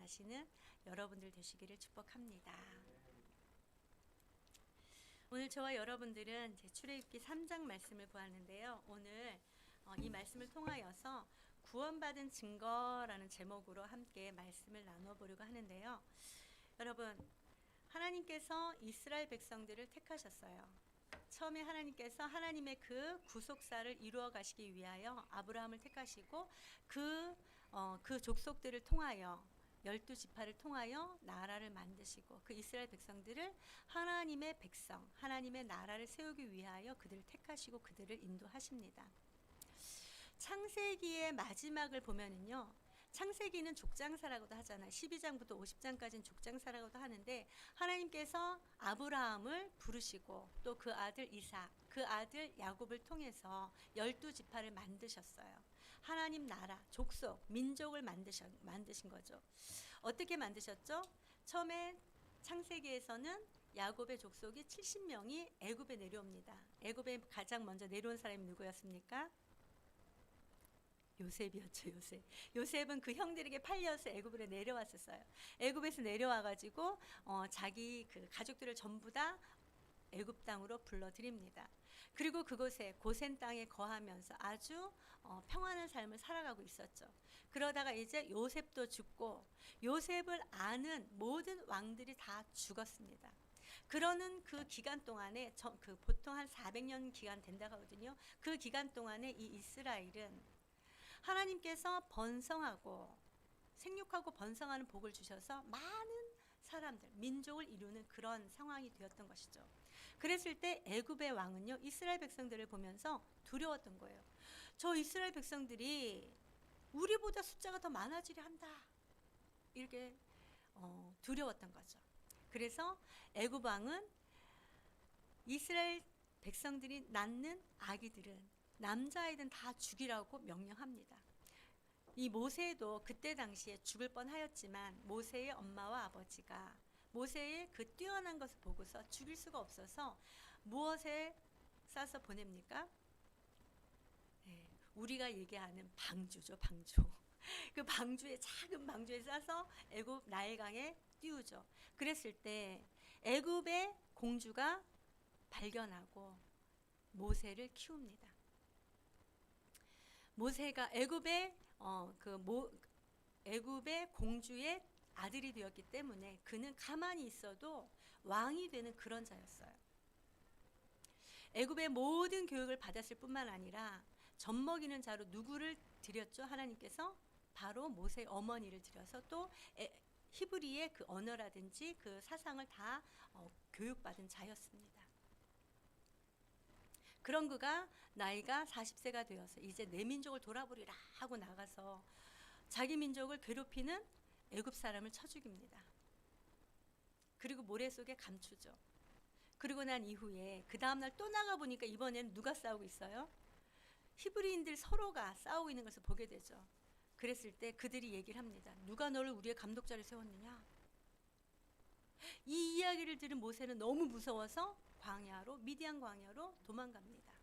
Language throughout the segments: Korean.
하시는 여러분들 되시기를 축복합니다. 오늘 저와 여러분들은 출애굽기 3장 말씀을 보았는데요. 오늘 이 말씀을 통하여서 구원받은 증거라는 제목으로 함께 말씀을 나눠보려고 하는데요. 여러분, 하나님께서 이스라엘 백성들을 택하셨어요. 처음에 하나님께서 하나님의 그 구속사를 이루어 가시기 위하여 아브라함을 택하시고 그 족속들을 통하여 12지파를 통하여 나라를 만드시고 그 이스라엘 백성들을 하나님의 백성, 하나님의 나라를 세우기 위하여 그들을 택하시고 그들을 인도하십니다. 창세기의 마지막을 보면은요, 창세기는 족장사라고도 하잖아요. 12장부터 50장까지는 족장사라고도 하는데 하나님께서 아브라함을 부르시고 또 그 아들 이삭, 그 아들 야곱을 통해서 12지파를 만드셨어요. 하나님 나라, 족속, 민족을 만드신 거죠. 어떻게 만드셨죠? 처음에 창세기에서는 야곱의 족속이 70명이 애굽에 내려옵니다. 애굽에 가장 먼저 내려온 사람이 누구였습니까? 요셉이었죠. 요셉은 그 형들에게 팔려서 애굽으로 내려왔었어요. 애굽에서 내려와 가지고 자기 그 가족들을 전부 다 애굽 땅으로 불러들입니다. 그리고 그곳에 고센 땅에 거하면서 아주 평안한 삶을 살아가고 있었죠. 그러다가 이제 요셉도 죽고 요셉을 아는 모든 왕들이 다 죽었습니다. 그러는 그 기간 동안에 보통 한 400년 기간 된다고 하거든요. 그 기간 동안에 이 이스라엘은 하나님께서 번성하고 생육하고 번성하는 복을 주셔서 많은 사람들, 민족을 이루는 그런 상황이 되었던 것이죠. 그랬을 때 애굽의 왕은요, 이스라엘 백성들을 보면서 두려웠던 거예요. 저 이스라엘 백성들이 우리보다 숫자가 더 많아지려 한다. 이렇게 두려웠던 거죠. 그래서 애굽 왕은 이스라엘 백성들이 낳는 아기들은 남자아이든 다 죽이라고 명령합니다. 이 모세도 그때 당시에 죽을 뻔하였지만 모세의 엄마와 아버지가 모세의 그 뛰어난 것을 보고서 죽일 수가 없어서 무엇에 싸서 보냅니까? 네, 우리가 얘기하는 방주죠, 방주. 그 방주에, 작은 방주에 싸서 애굽 나일강에 띄우죠. 그랬을 때 애굽의 공주가 발견하고 모세를 키웁니다. 모세가 애굽의 공주의 아들이 되었기 때문에 그는 가만히 있어도 왕이 되는 그런 자였어요. 애굽의 모든 교육을 받았을 뿐만 아니라 젖먹이는 자로 누구를 드렸죠? 하나님께서 바로 모세의 어머니를 드려서 또 히브리의 그 언어라든지 그 사상을 다 교육받은 자였습니다. 그런 그가 나이가 40세가 되어서 이제 내 민족을 돌아보리라 하고 나가서 자기 민족을 괴롭히는 애굽 사람을 쳐 죽입니다. 그리고 모래 속에 감추죠. 그리고 난 이후에 그 다음날 또 나가보니까 이번에는 누가 싸우고 있어요? 히브리인들 서로가 싸우고 있는 것을 보게 되죠. 그랬을 때 그들이 얘기를 합니다. 누가 너를 우리의 감독자를 세웠느냐? 이 이야기를 들은 모세는 너무 무서워서 미디안 광야로 도망갑니다.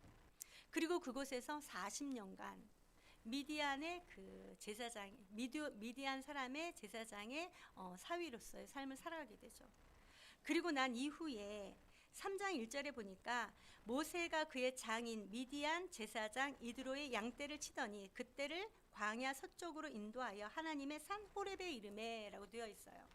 그리고 그곳에서 40년간 미디안의 그 제사장, 미디안 사람의 제사장의 사위로서의 삶을 살아가게 되죠. 그리고 난 이후에 3장 1절에 보니까 모세가 그의 장인 미디안 제사장 이드로의 양떼를 치더니 그떼를 광야 서쪽으로 인도하여 하나님의 산 호렙의 이름에 라고 되어 있어요.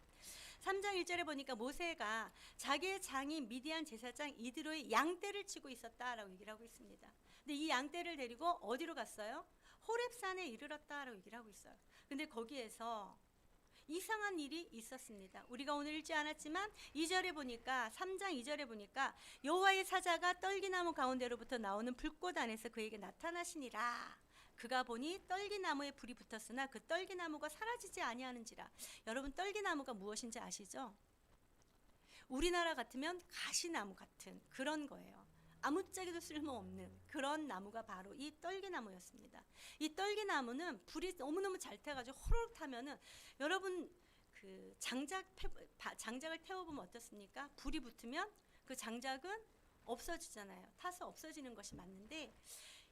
3장 1절에 보니까 모세가 자기의 장인 미디안 제사장 이드로의 양떼를 치고 있었다라고 얘기를 하고 있습니다. 근데 이 양떼를 데리고 어디로 갔어요? 호렙산에 이르렀다라고 얘기를 하고 있어요. 근데 거기에서 이상한 일이 있었습니다. 우리가 오늘 읽지 않았지만 2절에 보니까 3장 2절에 보니까 여호와의 사자가 떨기나무 가운데로부터 나오는 불꽃 안에서 그에게 나타나시니라. 그가 보니 떨기나무에 불이 붙었으나 그 떨기나무가 사라지지 아니하는지라. 여러분, 떨기나무가 무엇인지 아시죠? 우리나라 같으면 가시나무 같은 그런 거예요. 아무짝에도 쓸모없는 그런 나무가 바로 이 떨기나무였습니다. 이 떨기나무는 불이 너무너무 잘 타가지고 호로록 타면은 여러분 그 장작을 태워보면 어떻습니까? 불이 붙으면 그 장작은 없어지잖아요. 타서 없어지는 것이 맞는데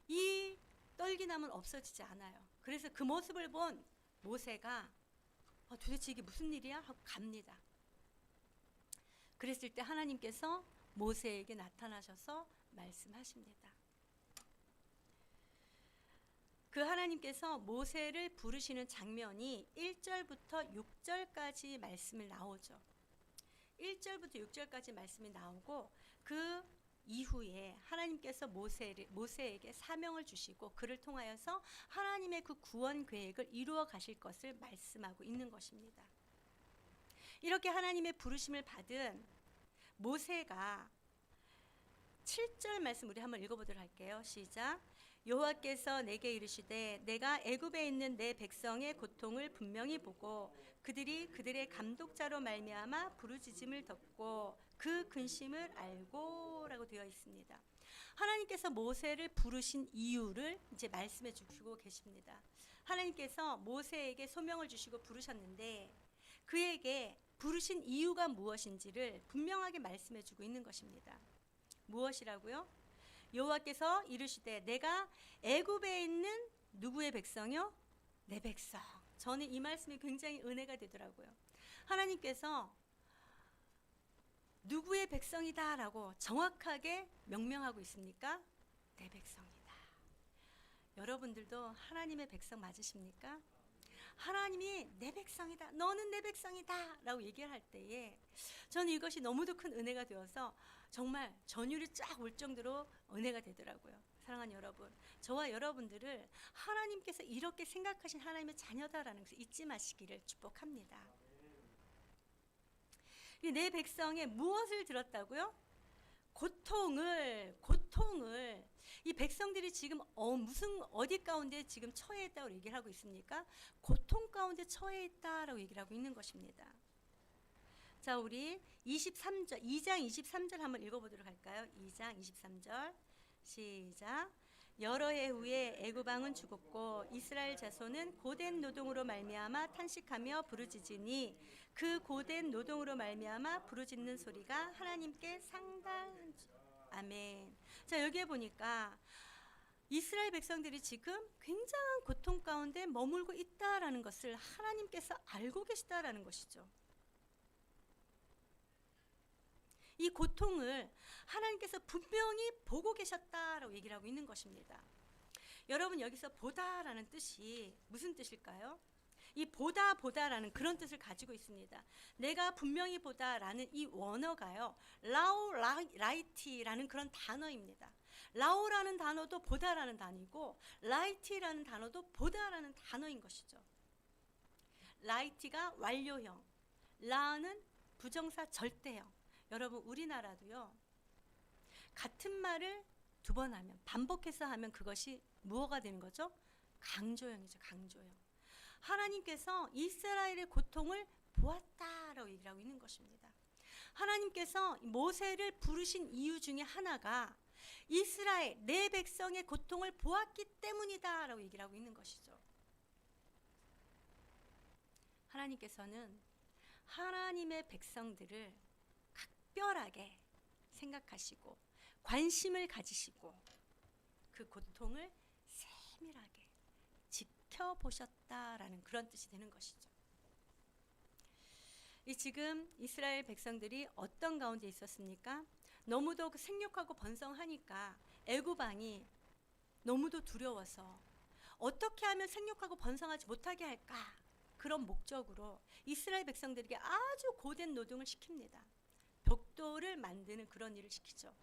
이 떨기나무는 없어지지 않아요. 그래서 그 모습을 본 모세가 도대체 이게 무슨 일이야? 하고 갑니다. 그랬을 때 하나님께서 모세에게 나타나셔서 말씀하십니다. 그 하나님께서 모세를 부르시는 장면이 1절부터 6절까지 말씀을 나오죠. 1절부터 6절까지 말씀이 나오고 그 이후에 하나님께서 모세에게 사명을 주시고 그를 통하여서 하나님의 그 구원 계획을 이루어 가실 것을 말씀하고 있는 것입니다. 이렇게 하나님의 부르심을 받은 모세가 7절 말씀 우리 한번 읽어보도록 할게요. 시작. 여호와께서 내게 이르시되 내가 애굽에 있는 내 백성의 고통을 분명히 보고 그들이 그들의 감독자로 말미암아 부르짖음을 듣고 그 근심을 알고라고 되어 있습니다. 하나님께서 모세를 부르신 이유를 이제 말씀해 주시고 계십니다. 하나님께서 모세에게 소명을 주시고 부르셨는데 그에게 부르신 이유가 무엇인지를 분명하게 말씀해 주고 있는 것입니다. 무엇이라고요? 여호와께서 이르시되 내가 애굽에 있는 누구의 백성이요? 내 백성. 저는 이 말씀이 굉장히 은혜가 되더라고요. 하나님께서 누구의 백성이다라고 정확하게 명명하고 있습니까? 내 백성이다. 여러분들도 하나님의 백성 맞으십니까? 하나님이 내 백성이다, 너는 내 백성이다 라고 얘기를 할 때에 저는 이것이 너무도 큰 은혜가 되어서 정말 전율이 쫙 올 정도로 은혜가 되더라고요. 사랑하는 여러분, 저와 여러분들을 하나님께서 이렇게 생각하신 하나님의 자녀다라는 것을 잊지 마시기를 축복합니다. 내 백성의 무엇을 들었다고요? 고통을 이 백성들이 지금 무슨 어디 가운데 지금 처해 있다고 얘기를 하고 있습니까? 고통 가운데 처해 있다라고 얘기를 하고 있는 것입니다. 자, 우리 2장 23절 한번 읽어보도록 할까요? 2장 23절 시작. 여러 해 후에 애굽 왕은 죽었고 이스라엘 자손은 고된 노동으로 말미암아 탄식하며 부르짖으니 그 고된 노동으로 말미암아 부르짖는 소리가 하나님께 상당한 아멘. 자, 여기에 보니까 이스라엘 백성들이 지금 굉장한 고통 가운데 머물고 있다라는 것을 하나님께서 알고 계시다라는 것이죠. 이 고통을 하나님께서 분명히 보고 계셨다라고 얘기를 하고 있는 것입니다. 여러분, 여기서 보다라는 뜻이 무슨 뜻일까요? 이 보다라는 그런 뜻을 가지고 있습니다. 내가 분명히 보다라는 이 원어가요, 라이티라는 그런 단어입니다. 라오라는 단어도 보다라는 단어이고 라이티라는 단어도 보다라는 단어인 것이죠. 라이티가 완료형, 라는 부정사 절대형. 여러분, 우리나라도요, 같은 말을 두 번 하면, 반복해서 하면 그것이 무엇가 되는 거죠? 강조형이죠. 강조형. 하나님께서 이스라엘의 고통을 보았다라고 얘기를 하고 있는 것입니다. 하나님께서 모세를 부르신 이유 중에 하나가 이스라엘 내 백성의 고통을 보았기 때문이다라고 얘기를 하고 있는 것이죠. 하나님께서는 하나님의 백성들을 특별하게 생각하시고 관심을 가지시고 그 고통을 세밀하게 지켜보셨다라는 그런 뜻이 되는 것이죠. 지금 이스라엘 백성들이 어떤 가운데 있었습니까? 너무도 생육하고 번성하니까 애굽 왕이 너무도 두려워서 어떻게 하면 생육하고 번성하지 못하게 할까? 그런 목적으로 이스라엘 백성들에게 아주 고된 노동을 시킵니다. 벽돌을 만드는 그런 일을 시키죠.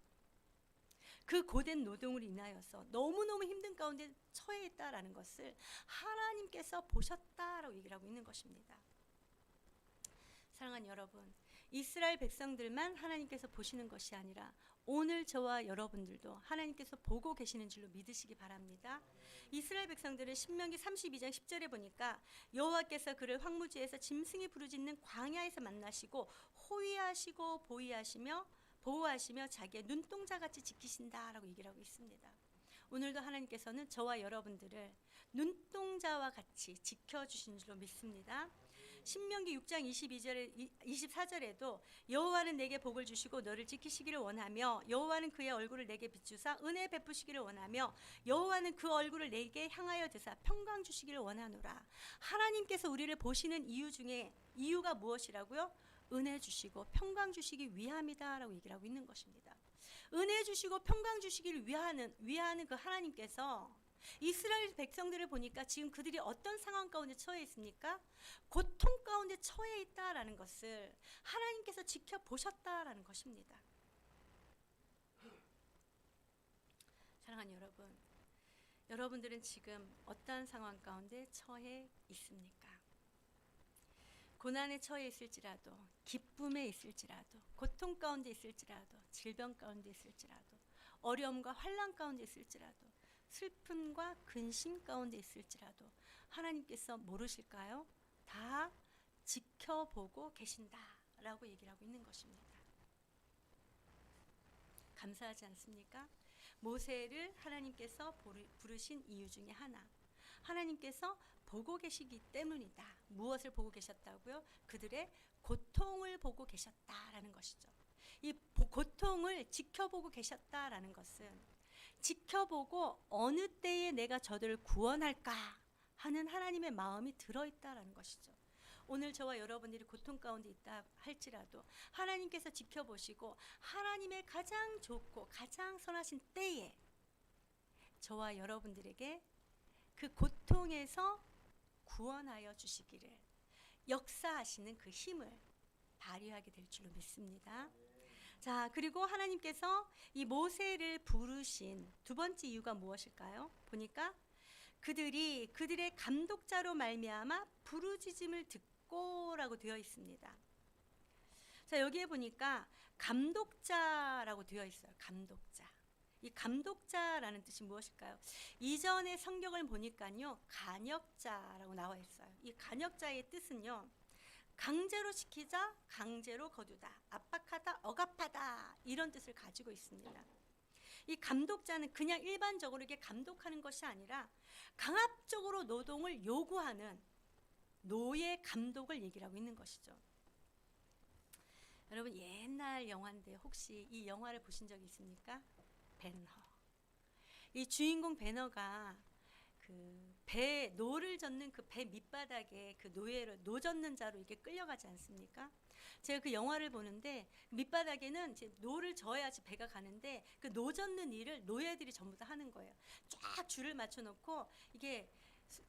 그 고된 노동으로 인하여서 너무너무 힘든 가운데 처해 있다라는 것을 하나님께서 보셨다라고 얘기를 하고 있는 것입니다. 사랑하는 여러분, 이스라엘 백성들만 하나님께서 보시는 것이 아니라 오늘 저와 여러분들도 하나님께서 보고 계시는 줄로 믿으시기 바랍니다. 이스라엘 백성들은 신명기 32장 10절에 보니까 여호와께서 그를 황무지에서 짐승이 부르짖는 광야에서 만나시고 호위하시고 보호하시며 자기의 눈동자같이 지키신다라고 얘기를 하고 있습니다. 오늘도 하나님께서는 저와 여러분들을 눈동자와 같이 지켜주신 줄로 믿습니다. 신명기 6장 24절에도 여호와는 내게 복을 주시고 너를 지키시기를 원하며 여호와는 그의 얼굴을 내게 비추사 은혜 베푸시기를 원하며 여호와는 그 얼굴을 내게 향하여 드사 평강 주시기를 원하노라. 하나님께서 우리를 보시는 이유 중에 이유가 무엇이라고요? 은혜 주시고 평강 주시기 위함이다라고 얘기를 하고 있는 것입니다. 은혜 주시고 평강 주시기를 위하는 그 하나님께서 이스라엘 백성들을 보니까 지금 그들이 어떤 상황 가운데 처해 있습니까? 고통 가운데 처해 있다라는 것을 하나님께서 지켜보셨다라는 것입니다. 사랑하는 여러분, 여러분들은 지금 어떠한 상황 가운데 처해 있습니까? 고난에 처해 있을지라도, 기쁨에 있을지라도, 고통 가운데 있을지라도, 질병 가운데 있을지라도, 어려움과 환난 가운데 있을지라도, 슬픔과 근심 가운데 있을지라도 하나님께서 모르실까요? 다 지켜보고 계신다라고 얘기를 하고 있는 것입니다. 감사하지 않습니까? 모세를 하나님께서 부르신 이유 중에 하나, 하나님께서 보고 계시기 때문이다. 무엇을 보고 계셨다고요? 그들의 고통을 보고 계셨다라는 것이죠. 이 고통을 지켜보고 계셨다라는 것은 지켜보고 어느 때에 내가 저들을 구원할까 하는 하나님의 마음이 들어있다라는 것이죠. 오늘 저와 여러분들이 고통 가운데 있다 할지라도 하나님께서 지켜보시고 하나님의 가장 좋고 가장 선하신 때에 저와 여러분들에게 그 고통에서 구원하여 주시기를 역사하시는 그 힘을 발휘하게 될 줄로 믿습니다. 자, 그리고 하나님께서 이 모세를 부르신 두 번째 이유가 무엇일까요? 보니까 그들의 감독자로 말미암아 부르짖음을 듣고라고 되어 있습니다. 자, 여기에 보니까 감독자라고 되어 있어요. 감독자. 이 감독자라는 뜻이 무엇일까요? 이전의 성경을 보니까요, 간역자라고 나와 있어요. 이 간역자의 뜻은요, 강제로 시키자, 강제로 거두다, 압박하다, 억압하다 이런 뜻을 가지고 있습니다. 이 감독자는 그냥 일반적으로 이게 감독하는 것이 아니라 강압적으로 노동을 요구하는 노예 감독을 얘기를 하고 있는 것이죠. 여러분, 옛날 영화인데 혹시 이 영화를 보신 적이 있습니까? 배너. 이 주인공 배너가 그 배 노를 젓는 그 배 밑바닥에 그 노 젓는 자로 이렇게 끌려가지 않습니까? 제가 그 영화를 보는데 밑바닥에는 이제 노를 저어야지 배가 가는데 그 노 젓는 일을 노예들이 전부 다 하는 거예요. 쫙 줄을 맞춰놓고 이게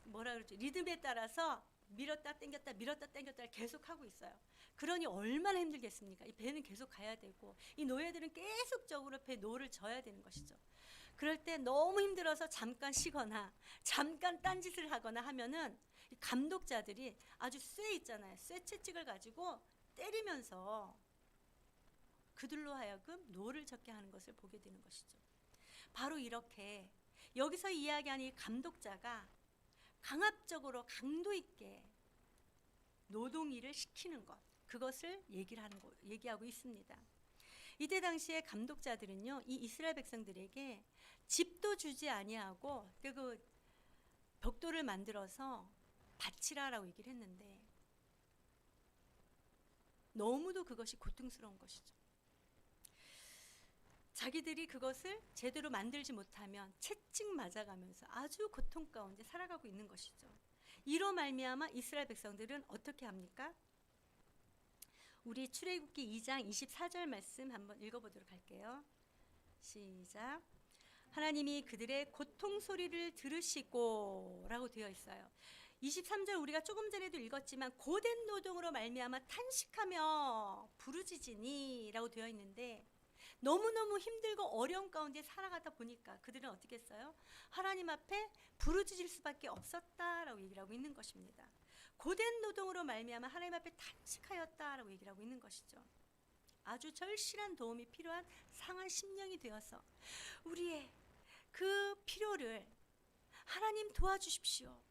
뭐라 그러죠? 리듬에 따라서 밀었다 당겼다 밀었다 당겼다를 계속 하고 있어요. 그러니 얼마나 힘들겠습니까? 이 배는 계속 가야 되고 이 노예들은 계속적으로 배 노를 져야 되는 것이죠. 그럴 때 너무 힘들어서 잠깐 쉬거나 잠깐 딴짓을 하거나 하면은 이 감독자들이 아주 쇠 있잖아요. 쇠 채찍을 가지고 때리면서 그들로 하여금 노를 젓게 하는 것을 보게 되는 것이죠. 바로 이렇게 여기서 이야기하는 이 감독자가 강압적으로 강도 있게 노동 일을 시키는 것, 그것을 얘기하고 있습니다. 이때 당시에 감독자들은요, 이 이스라엘 백성들에게 집도 주지 아니하고 그 벽돌을 만들어서 바치라라고 얘기를 했는데 너무도 그것이 고통스러운 것이죠. 자기들이 그것을 제대로 만들지 못하면 채찍 맞아가면서 아주 고통 가운데 살아가고 있는 것이죠. 이로 말미암아 이스라엘 백성들은 어떻게 합니까? 우리 출애굽기 2장 24절 말씀 한번 읽어보도록 할게요. 시작. 하나님이 그들의 고통 소리를 들으시고 라고 되어 있어요. 23절 우리가 조금 전에도 읽었지만 고된 노동으로 말미암아 탄식하며 부르짖으니 라고 되어 있는데 너무너무 힘들고 어려움 가운데 살아가다 보니까 그들은 어떻게 했어요? 하나님 앞에 부르짖을 수밖에 없었다라고 얘기를 하고 있는 것입니다. 고된 노동으로 말미암아 하나님 앞에 탄식하였다라고 얘기를 하고 있는 것이죠. 아주 절실한 도움이 필요한 상한 심령이 되어서 우리의 그 필요를 하나님 도와주십시오.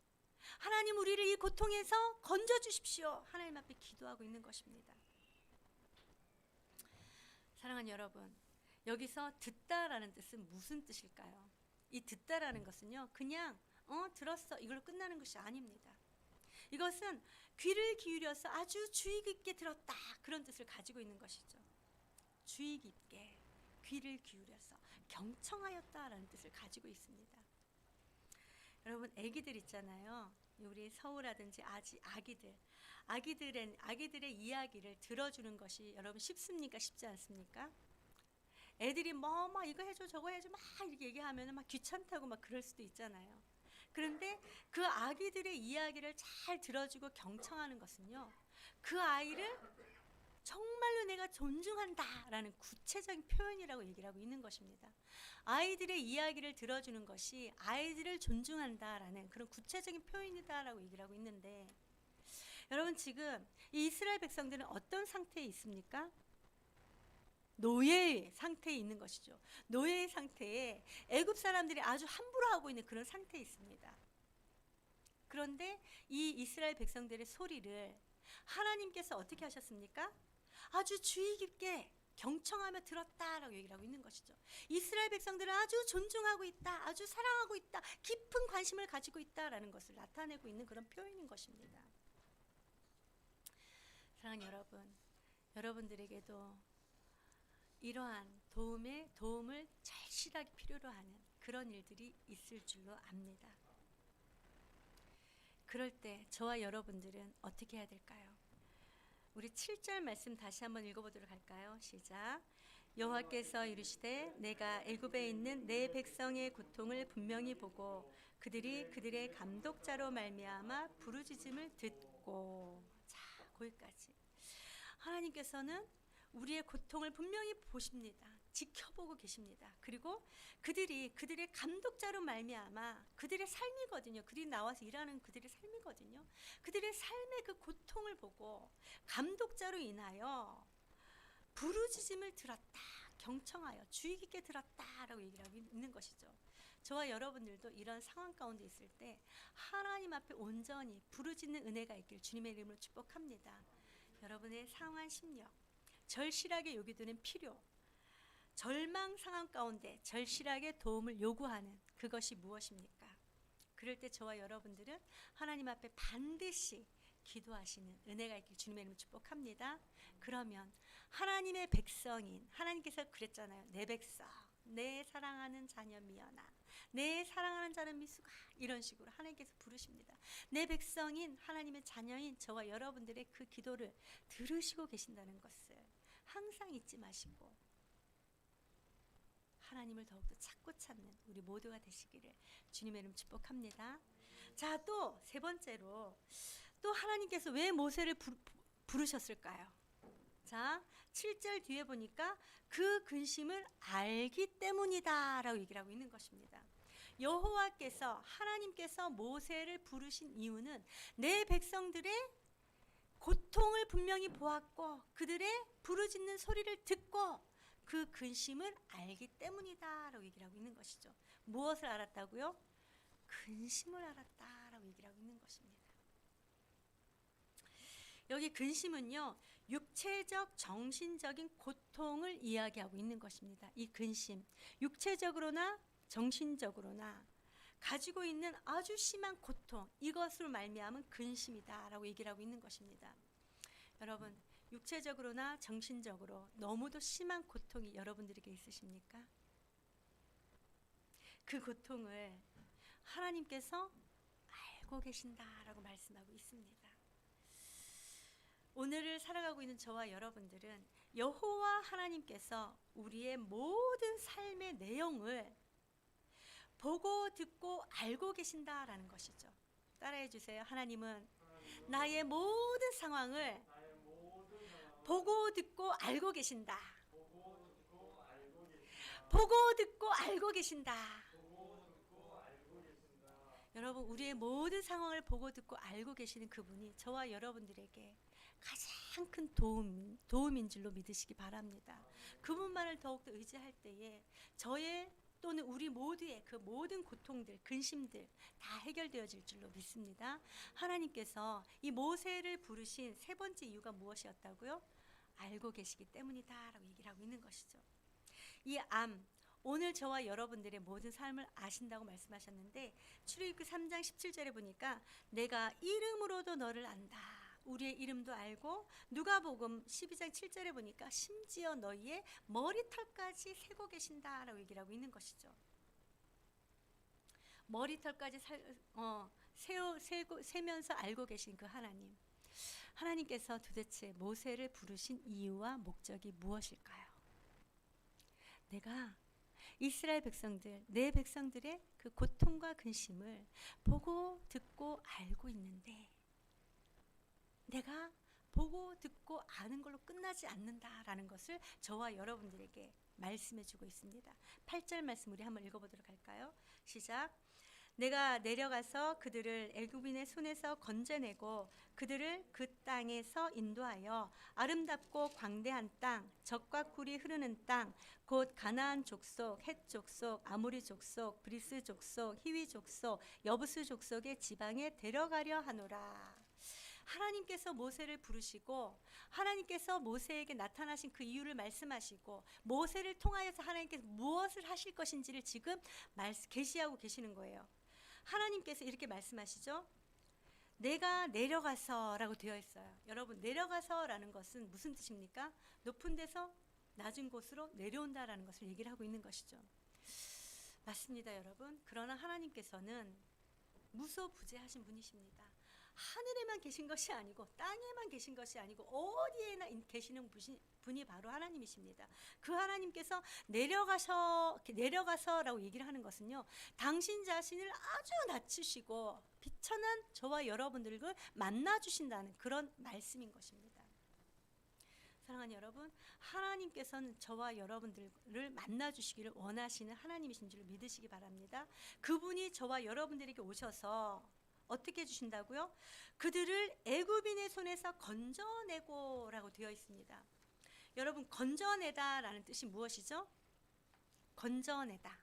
하나님 우리를 이 고통에서 건져주십시오. 하나님 앞에 기도하고 있는 것입니다. 사랑하는 여러분, 여기서 듣다라는 뜻은 무슨 뜻일까요? 이 듣다라는 것은요, 그냥 들었어 이걸로 끝나는 것이 아닙니다. 이것은 귀를 기울여서 아주 주의 깊게 들었다, 그런 뜻을 가지고 있는 것이죠. 주의 깊게 귀를 기울여서 경청하였다라는 뜻을 가지고 있습니다. 여러분, 아기들 있잖아요. 우리 서우라든지 아기들의 이야기를 들어주는 것이 여러분 쉽습니까? 쉽지 않습니까? 애들이 뭐 이거 해줘 저거 해줘 막 이렇게 얘기하면 막 귀찮다고 막 그럴 수도 있잖아요. 그런데 그 아기들의 이야기를 잘 들어주고 경청하는 것은요, 그 아이를 정말로 내가 존중한다라는 구체적인 표현이라고 얘기를 하고 있는 것입니다. 아이들의 이야기를 들어주는 것이 아이들을 존중한다라는 그런 구체적인 표현이다라고 얘기를 하고 있는데, 여러분 지금 이 이스라엘 백성들은 어떤 상태에 있습니까? 노예의 상태에 있는 것이죠. 노예의 상태에 애굽 사람들이 아주 함부로 하고 있는 그런 상태에 있습니다. 그런데 이 이스라엘 백성들의 소리를 하나님께서 어떻게 하셨습니까? 아주 주의 깊게 경청하며 들었다라고 얘기를 하고 있는 것이죠. 이스라엘 백성들은 아주 존중하고 있다, 아주 사랑하고 있다, 깊은 관심을 가지고 있다라는 것을 나타내고 있는 그런 표현인 것입니다. 사랑하는 여러분, 여러분들에게도 이러한 도움을 절실하게 필요로 하는 그런 일들이 있을 줄로 압니다. 그럴 때 저와 여러분들은 어떻게 해야 될까요? 우리 7절 말씀 다시 한번 읽어보도록 할까요? 시작. 여호와께서 이르시되 내가 애굽에 있는 내 백성의 고통을 분명히 보고 그들이 그들의 감독자로 말미암아 부르짖음을 듣고. 자, 거기까지. 하나님께서는 우리의 고통을 분명히 보십니다. 지켜보고 계십니다. 그리고 그들이 그들의 감독자로 말미암아, 그들의 삶이거든요. 그들이 나와서 일하는 그들의 삶이거든요. 그들의 삶의 그 고통을 보고 감독자로 인하여 부르짖음을 들었다, 경청하여 주의 깊게 들었다라고 얘기를 하고 있는 것이죠. 저와 여러분들도 이런 상황 가운데 있을 때 하나님 앞에 온전히 부르짖는 은혜가 있길 주님의 이름으로 축복합니다. 여러분의 상황 심령, 절실하게 여기두는 필요, 절망 상황 가운데 절실하게 도움을 요구하는 그것이 무엇입니까? 그럴 때 저와 여러분들은 하나님 앞에 반드시 기도하시는 은혜가 있길 주님의 이름으로 축복합니다. 그러면 하나님의 백성인, 하나님께서 그랬잖아요. 내 백성, 내 사랑하는 자녀 미연아, 내 사랑하는 자는 미수가, 이런 식으로 하나님께서 부르십니다. 내 백성인 하나님의 자녀인 저와 여러분들의 그 기도를 들으시고 계신다는 것을 항상 잊지 마시고 하나님을 더욱더 찾는 우리 모두가 되시기를 주님의 이름 축복합니다. 자, 또 세 번째로 또 하나님께서 왜 모세를 부르셨을까요? 자, 7절 뒤에 보니까 그 근심을 알기 때문이다 라고 얘기를 하고 있는 것입니다. 여호와께서, 하나님께서 모세를 부르신 이유는 내 백성들의 고통을 분명히 보았고 그들의 부르짖는 소리를 듣고 그 근심을 알기 때문이다 라고 얘기를 하고 있는 것이죠. 무엇을 알았다고요? 근심을 알았다라고 얘기를 하고 있는 것입니다. 여기 근심은요, 육체적, 정신적인 고통을 이야기하고 있는 것입니다. 이 근심, 육체적으로나 정신적으로나 가지고 있는 아주 심한 고통, 이것으로 말미암은 근심이다라고 얘기를 하고 있는 것입니다. 여러분, 육체적으로나 정신적으로 너무도 심한 고통이 여러분들에게 있으십니까? 그 고통을 하나님께서 알고 계신다라고 말씀하고 있습니다. 오늘을 살아가고 있는 저와 여러분들은 여호와 하나님께서 우리의 모든 삶의 내용을 보고 듣고 알고 계신다라는 것이죠. 따라해 주세요. 하나님은 나의 모든 상황을 보고 듣고 알고 계신다. 보고 듣고 알고 계신다. 여러분, 우리의 모든 상황을 보고 듣고 알고 계시는 그분이 저와 여러분들에게 가장 큰 도움인 줄로 믿으시기 바랍니다. 그분만을 더욱더 의지할 때에 저의 또는 우리 모두의 그 모든 고통들, 근심들 다 해결되어질 줄로 믿습니다. 하나님께서 이 모세를 부르신 세 번째 이유가 무엇이었다고요? 알고 계시기 때문이다 라고 얘기를 하고 있는 것이죠. 이 암, 오늘 저와 여러분들의 모든 삶을 아신다고 말씀하셨는데 출애굽기 3장 17절에 보니까 내가 이름으로도 너를 안다. 우리의 이름도 알고 누가복음 12장 7절에 보니까 심지어 너희의 머리털까지 세고 계신다라고 얘기를 하고 있는 것이죠. 머리털까지 세면서 알고 계신 그 하나님. 하나님께서 도대체 모세를 부르신 이유와 목적이 무엇일까요? 내가 이스라엘 백성들, 내 백성들의 그 고통과 근심을 보고 듣고 알고 있는데 내가 보고 듣고 아는 걸로 끝나지 않는다라는 것을 저와 여러분들에게 말씀해 주고 있습니다. 8절 말씀 우리 한번 읽어보도록 할까요? 시작. 내가 내려가서 그들을 애굽인의 손에서 건져내고 그들을 그 땅에서 인도하여 아름답고 광대한 땅, 젖과 꿀이 흐르는 땅, 곧 가나안 족속, 헷 족속, 아모리 족속, 브리스 족속, 히위 족속, 여부스 족속의 지방에 데려가려 하노라. 하나님께서 모세를 부르시고 하나님께서 모세에게 나타나신 그 이유를 말씀하시고 모세를 통하여서 하나님께서 무엇을 하실 것인지를 지금 계시하고 계시는 거예요. 하나님께서 이렇게 말씀하시죠. 내가 내려가서 라고 되어 있어요. 여러분, 내려가서 라는 것은 무슨 뜻입니까? 높은 데서 낮은 곳으로 내려온다라는 것을 얘기를 하고 있는 것이죠. 맞습니다, 여러분. 그러나 하나님께서는 무소부재하신 분이십니다. 하늘에만 계신 것이 아니고 땅에만 계신 것이 아니고 어디에나 계시는 분이 바로 하나님이십니다. 그 하나님께서 내려가서라고 얘기를 하는 것은요, 당신 자신을 아주 낮추시고 비천한 저와 여러분들을 만나 주신다는 그런 말씀인 것입니다. 사랑하는 여러분, 하나님께서는 저와 여러분들을 만나 주시기를 원하시는 하나님이신 줄 믿으시기 바랍니다. 그분이 저와 여러분들에게 오셔서 어떻게 해주신다고요? 그들을 애굽인의 손에서 건져내고 라고 되어 있습니다. 여러분, 건져내다 라는 뜻이 무엇이죠? 건져내다.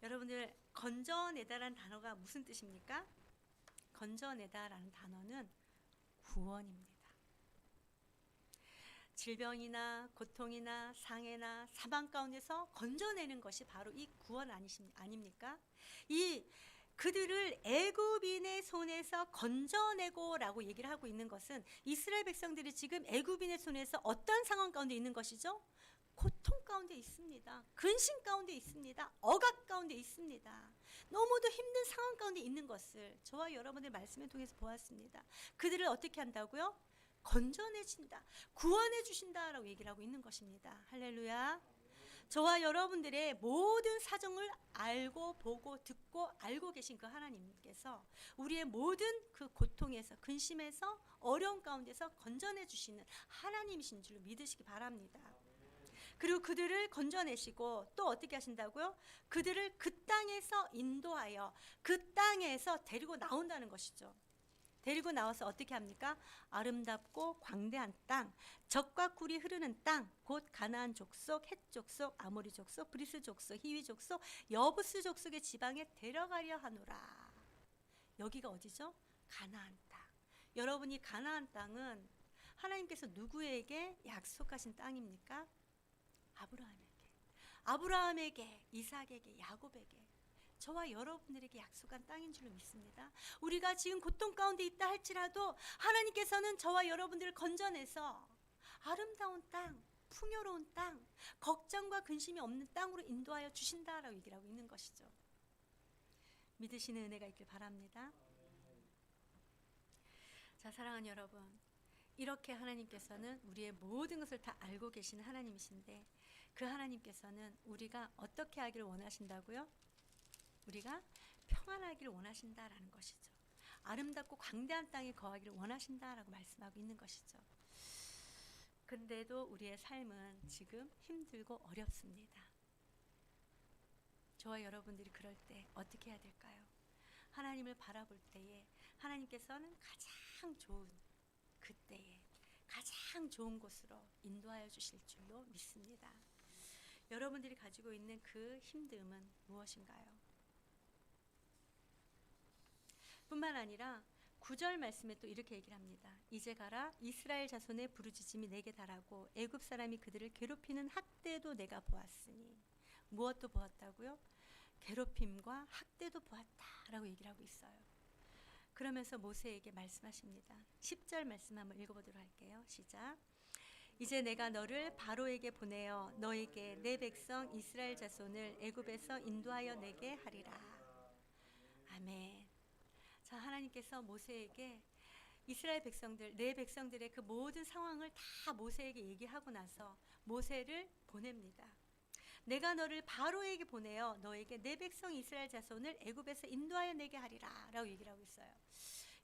여러분들, 건져내다 라는 단어가 무슨 뜻입니까? 건져내다 라는 단어는 구원입니다. 질병이나 고통이나 상해나 사망 가운데서 건져내는 것이 바로 이 구원 아닙니까? 그들을 애굽인의 손에서 건져내고라고 얘기를 하고 있는 것은 이스라엘 백성들이 지금 애굽인의 손에서 어떤 상황 가운데 있는 것이죠? 고통 가운데 있습니다. 근심 가운데 있습니다. 억압 가운데 있습니다. 너무도 힘든 상황 가운데 있는 것을 저와 여러분의 말씀을 통해서 보았습니다. 그들을 어떻게 한다고요? 건져내신다, 구원해 주신다라고 얘기를 하고 있는 것입니다. 할렐루야. 저와 여러분들의 모든 사정을 알고 보고 듣고 알고 계신 그 하나님께서 우리의 모든 그 고통에서 근심에서 어려움 가운데서 건져내 주시는 하나님이신 줄 믿으시기 바랍니다. 그리고 그들을 건져내시고 또 어떻게 하신다고요? 그들을 그 땅에서 인도하여 그 땅에서 데리고 나온다는 것이죠. 데리고 나와서 어떻게 합니까? 아름답고 광대한 땅, 젖과 꿀이 흐르는 땅, 곧 가나안 족속, 헷 족속, 아모리 족속, 브리스 족속, 히위 족속, 여부스 족속의 지방에 데려가려 하노라. 여기가 어디죠? 가나안 땅. 여러분이 가나안 땅은 하나님께서 누구에게 약속하신 땅입니까? 아브라함에게, 이삭에게, 야곱에게, 저와 여러분들에게 약속한 땅인 줄로 믿습니다. 우리가 지금 고통 가운데 있다 할지라도 하나님께서는 저와 여러분들을 건져내서 아름다운 땅, 풍요로운 땅, 걱정과 근심이 없는 땅으로 인도하여 주신다라고 얘기를 하고 있는 것이죠. 믿으시는 은혜가 있길 바랍니다. 자, 사랑하는 여러분, 이렇게 하나님께서는 우리의 모든 것을 다 알고 계시는 하나님이신데 그 하나님께서는 우리가 어떻게 하기를 원하신다고요? 우리가 평안하기를 원하신다라는 것이죠. 아름답고 광대한 땅에 거하기를 원하신다라고 말씀하고 있는 것이죠. 근데도 우리의 삶은 지금 힘들고 어렵습니다. 저와 여러분들이 그럴 때 어떻게 해야 될까요? 하나님을 바라볼 때에 하나님께서는 가장 좋은 그때에 가장 좋은 곳으로 인도하여 주실 줄로 믿습니다. 여러분들이 가지고 있는 그 힘듦은 무엇인가요? 뿐만 아니라 9절 말씀에 또 이렇게 얘기를 합니다. 이제 가라 이스라엘 자손의 부르짖음이 내게 달하고 애굽 사람이 그들을 괴롭히는 학대도 내가 보았으니. 무엇도 보았다고요? 괴롭힘과 학대도 보았다라고 얘기를 하고 있어요. 그러면서 모세에게 말씀하십니다. 10절 말씀 한번 읽어보도록 할게요. 시작. 이제 내가 너를 바로에게 보내어 너에게 내 백성 이스라엘 자손을 애굽에서 인도하여 내게 하리라. 아멘. 자, 하나님께서 모세에게 이스라엘 백성들, 내 백성들의 그 모든 상황을 다 모세에게 얘기하고 나서 모세를 보냅니다. 내가 너를 바로에게 보내어 너에게 내 백성 이스라엘 자손을 애굽에서 인도하여 내게 하리라 라고 얘기를 하고 있어요.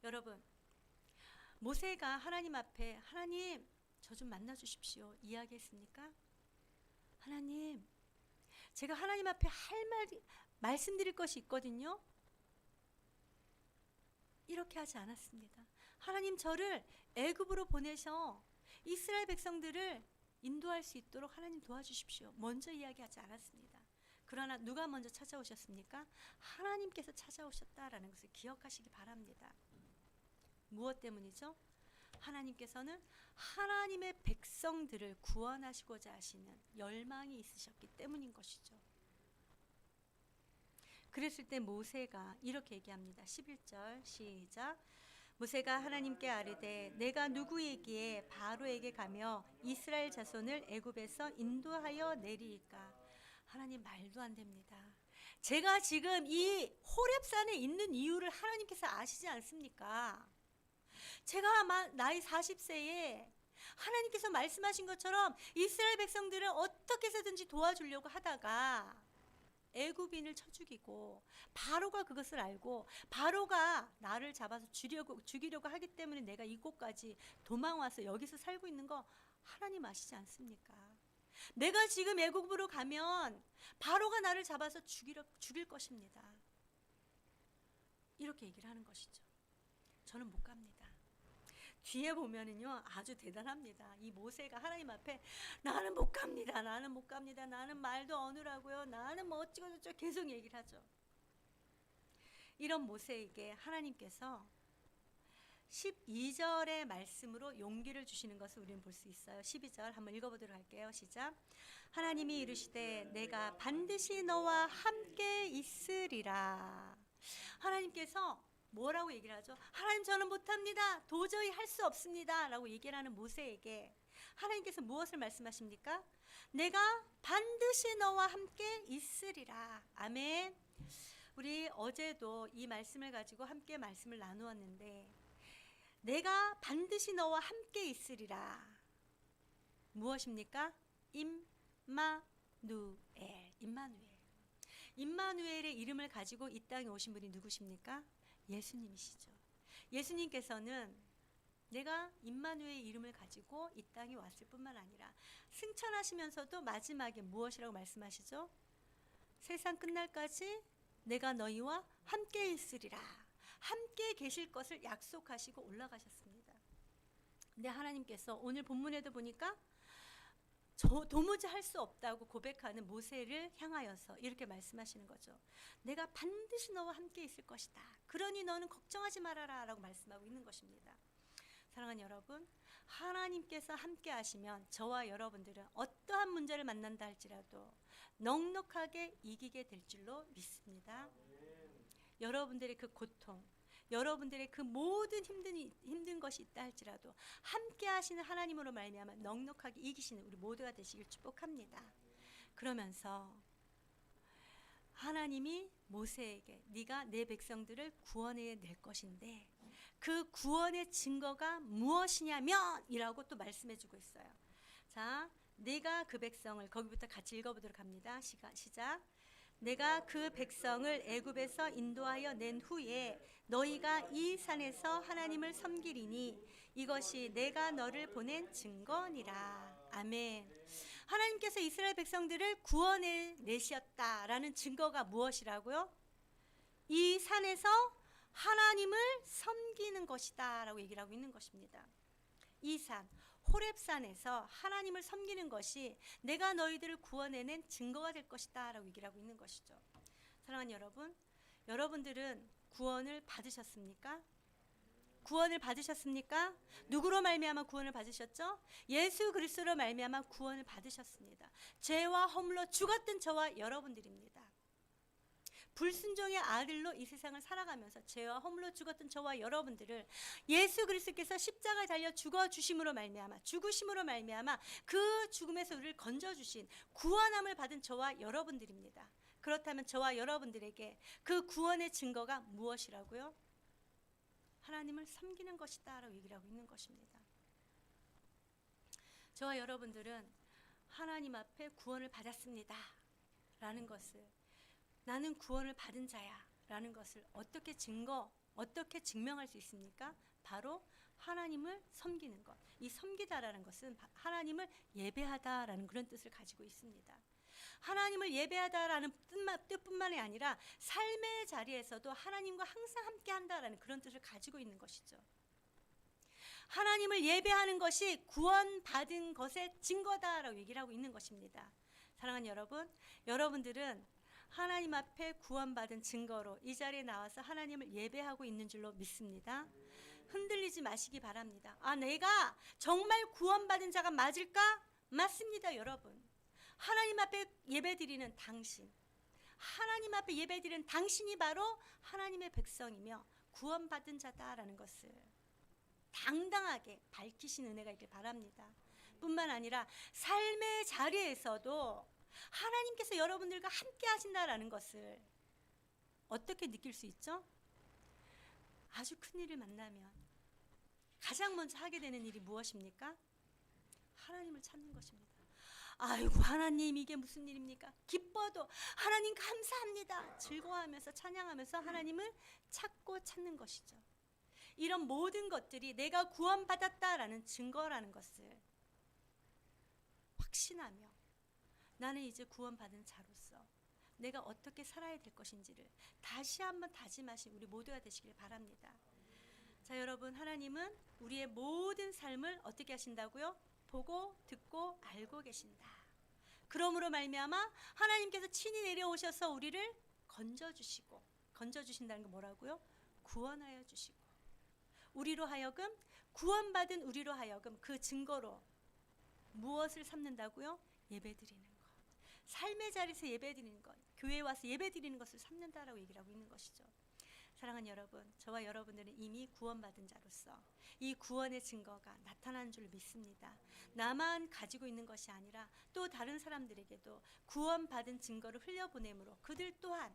여러분, 모세가 하나님 앞에 하나님 저 좀 만나 주십시오 이야기했습니까? 하나님 제가 하나님 앞에 할 말씀드릴 것이 있거든요. 이렇게 하지 않았습니다. 하나님 저를 애굽으로 보내셔 이스라엘 백성들을 인도할 수 있도록 하나님 도와주십시오. 먼저 이야기하지 않았습니다. 그러나 누가 먼저 찾아오셨습니까? 하나님께서 찾아오셨다라는 것을 기억하시기 바랍니다. 무엇 때문이죠? 하나님께서는 하나님의 백성들을 구원하시고자 하시는 열망이 있으셨기 때문인 것이죠. 그랬을 때 모세가 이렇게 얘기합니다. 11절 시작. 모세가 하나님께 아뢰되 내가 누구이기에 바로에게 가며 이스라엘 자손을 애굽에서 인도하여 내리이까. 하나님 말도 안 됩니다. 제가 지금 이 호렙산에 있는 이유를 하나님께서 아시지 않습니까? 제가 나이 40세에 하나님께서 말씀하신 것처럼 이스라엘 백성들을 어떻게 해서든지 도와주려고 하다가 애굽인을 쳐 죽이고 바로가 그것을 알고 바로가 나를 잡아서 죽이려고 하기 때문에 내가 이곳까지 도망와서 여기서 살고 있는 거 하나님 아시지 않습니까? 내가 지금 애굽으로 가면 바로가 나를 잡아서 죽일 것입니다. 이렇게 얘기를 하는 것이죠. 저는 못 갑니다. 뒤에 보면은요 아주 대단합니다. 이 모세가 하나님 앞에 나는 못 갑니다. 나는 못 갑니다. 나는 말도 어느라고요. 나는 뭐 어찌고 저쩌고 계속 얘기를 하죠. 이런 모세에게 하나님께서 12절의 말씀으로 용기를 주시는 것을 우리는 볼 수 있어요. 12절 한번 읽어보도록 할게요. 시작. 하나님이 이르시되 내가 반드시 너와 함께 있으리라. 하나님께서 뭐라고 얘기를 하죠? 하나님 저는 못합니다. 도저히 할 수 없습니다. 라고 얘기를 하는 모세에게 하나님께서 무엇을 말씀하십니까? 내가 반드시 너와 함께 있으리라. 아멘. 우리 어제도 이 말씀을 가지고 함께 말씀을 나누었는데 내가 반드시 너와 함께 있으리라. 무엇입니까? 임마누엘. 임마누엘의 이름을 가지고 이 땅에 오신 분이 누구십니까? 예수님이시죠. 예수님께서는 내가 임마누엘의 이름을 가지고 이 땅에 왔을 뿐만 아니라 승천하시면서도 마지막에 무엇이라고 말씀하시죠? 세상 끝날까지 내가 너희와 함께 있으리라. 함께 계실 것을 약속하시고 올라가셨습니다. 근데 하나님께서 오늘 본문에도 보니까 도무지 할 수 없다고 고백하는 모세를 향하여서 이렇게 말씀하시는 거죠. 내가 반드시 너와 함께 있을 것이다. 그러니 너는 걱정하지 말아라 라고 말씀하고 있는 것입니다. 사랑하는 여러분, 하나님께서 함께 하시면 저와 여러분들은 어떠한 문제를 만난다 할지라도 넉넉하게 이기게 될 줄로 믿습니다. 여러분들의 그 고통, 여러분들의 그 모든 힘든 것이 있다 할지라도 함께 하시는 하나님으로 말미암아 넉넉하게 이기시는 우리 모두가 되시길 축복합니다. 그러면서 하나님이 모세에게 네가 내 백성들을 구원해 낼 것인데 그 구원의 증거가 무엇이냐면 이라고 또 말씀해 주고 있어요. 자, 내가 그 백성을 거기부터 같이 읽어보도록 합니다. 시작. 내가 그 백성을 애굽에서 인도하여 낸 후에 너희가 이 산에서 하나님을 섬기리니 이것이 내가 너를 보낸 증거니라. 아멘. 하나님께서 이스라엘 백성들을 구원해 내셨다라는 증거가 무엇이라고요? 이 산에서 하나님을 섬기는 것이다 라고 얘기를 하고 있는 것입니다. 이 산, 호렙산에서 하나님을 섬기는 것이 내가 너희들을 구원해낸 증거가 될 것이다 라고 얘기를 하고 있는 것이죠. 사랑하는 여러분, 여러분들은 구원을 받으셨습니까? 구원을 받으셨습니까? 누구로 말미암아 구원을 받으셨죠? 예수 그리스도로 말미암아 구원을 받으셨습니다. 죄와 허물로 죽었던 저와 여러분들입니다. 불순종의 아들로 이 세상을 살아가면서 죄와 허물로 죽었던 저와 여러분들을 예수 그리스도께서 십자가에 달려 죽어주심으로 말미암아, 죽으심으로 말미암아 그 죽음에서 우리를 건져주신 구원함을 받은 저와 여러분들입니다. 그렇다면 저와 여러분들에게 그 구원의 증거가 무엇이라고요? 하나님을 섬기는 것이다 라고 얘기를 하고 있는 것입니다. 저와 여러분들은 하나님 앞에 구원을 받았습니다 라는 것을, 나는 구원을 받은 자야 라는 것을 어떻게 증명할 수 있습니까? 바로 하나님을 섬기는 것. 이 섬기다라는 것은 하나님을 예배하다라는 그런 뜻을 가지고 있습니다. 하나님을 예배하다라는 뜻뿐만이 아니라 삶의 자리에서도 하나님과 항상 함께한다라는 그런 뜻을 가지고 있는 것이죠. 하나님을 예배하는 것이 구원받은 것의 증거다라고 얘기를 하고 있는 것입니다. 사랑하는 여러분, 여러분들은 하나님 앞에 구원받은 증거로 이 자리에 나와서 하나님을 예배하고 있는 줄로 믿습니다. 흔들리지 마시기 바랍니다. 아, 내가 정말 구원받은 자가 맞을까? 맞습니다, 여러분. 하나님 앞에 예배드리는 당신, 하나님 앞에 예배드리는 당신이 바로 하나님의 백성이며 구원받은 자다라는 것을 당당하게 밝히신 은혜가 있길 바랍니다. 뿐만 아니라 삶의 자리에서도 하나님께서 여러분들과 함께 하신다라는 것을 어떻게 느낄 수 있죠? 아주 큰 일을 만나면 가장 먼저 하게 되는 일이 무엇입니까? 하나님을 찾는 것입니다. 아이고 하나님 이게 무슨 일입니까? 기뻐도 하나님 감사합니다. 즐거워하면서 찬양하면서 하나님을 찾는 것이죠. 이런 모든 것들이 내가 구원받았다라는 증거라는 것을 확신하며 나는 이제 구원받은 자로서 내가 어떻게 살아야 될 것인지를 다시 한번 다짐하신 우리 모두가 되시길 바랍니다. 자, 여러분, 하나님은 우리의 모든 삶을 어떻게 하신다고요? 보고 듣고 알고 계신다. 그러므로 말미암아 하나님께서 친히 내려오셔서 우리를 건져주신다는 게 뭐라고요? 구원하여 주시고 우리로 하여금 구원받은 우리로 하여금 그 증거로 무엇을 삼는다고요? 예배드리는 것. 삶의 자리에서 예배드리는 것, 교회에 와서 예배드리는 것을 삼는다라고 얘기를 하고 있는 것이죠. 사랑하는 여러분, 저와 여러분들은 이미 구원받은 자로서 이 구원의 증거가 나타난 줄 믿습니다. 나만 가지고 있는 것이 아니라 또 다른 사람들에게도 구원받은 증거를 흘려보내므로 그들 또한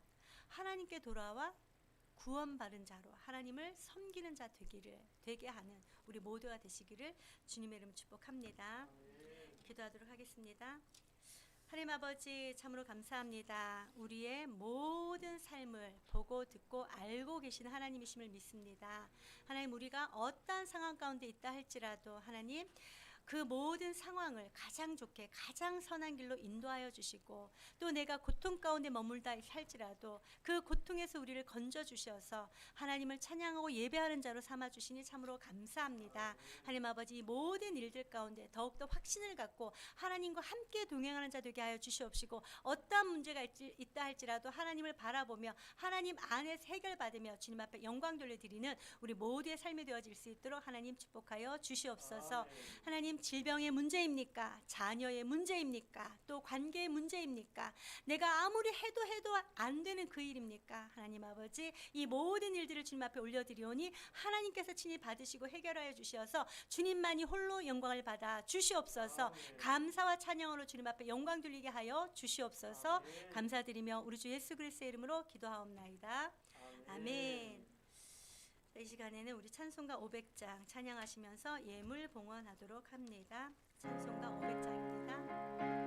하나님께 돌아와 구원받은 자로 하나님을 섬기는 자 되게 하는 우리 모두가 되시기를 주님의 이름 축복합니다. 기도하도록 하겠습니다. 하나님 아버지, 참으로 감사합니다. 우리의 모든 삶을 보고 듣고 알고 계시는 하나님이심을 믿습니다. 하나님, 우리가 어떠한 상황 가운데 있다 할지라도 하나님 그 모든 상황을 가장 좋게 가장 선한 길로 인도하여 주시고 또 내가 고통 가운데 머물다 할지라도 그 고통에서 우리를 건져 주셔서 하나님을 찬양하고 예배하는 자로 삼아 주시니 참으로 감사합니다. 하나님 아버지, 이 모든 일들 가운데 더욱더 확신을 갖고 하나님과 함께 동행하는 자 되게 하여 주시옵시고 어떠한 문제가 있다 할지라도 하나님을 바라보며 하나님 안에서 해결받으며 주님 앞에 영광 돌려드리는 우리 모두의 삶이 되어질 수 있도록 하나님 축복하여 주시옵소서. 하나님, 질병의 문제입니까? 자녀의 문제입니까? 또 관계의 문제입니까? 내가 아무리 해도 안 되는 그 일입니까? 하나님 아버지, 이 모든 일들을 주님 앞에 올려드리오니 하나님께서 친히 받으시고 해결하여 주셔서 주님만이 홀로 영광을 받아 주시옵소서. 감사와 찬양으로 주님 앞에 영광 돌리게 하여 주시옵소서. 감사드리며 우리 주 예수 그리스도의 이름으로 기도하옵나이다. 아멘. 이 시간에는 우리 찬송가 500장 찬양하시면서 예물 봉헌하도록 합니다. 찬송가 500장입니다.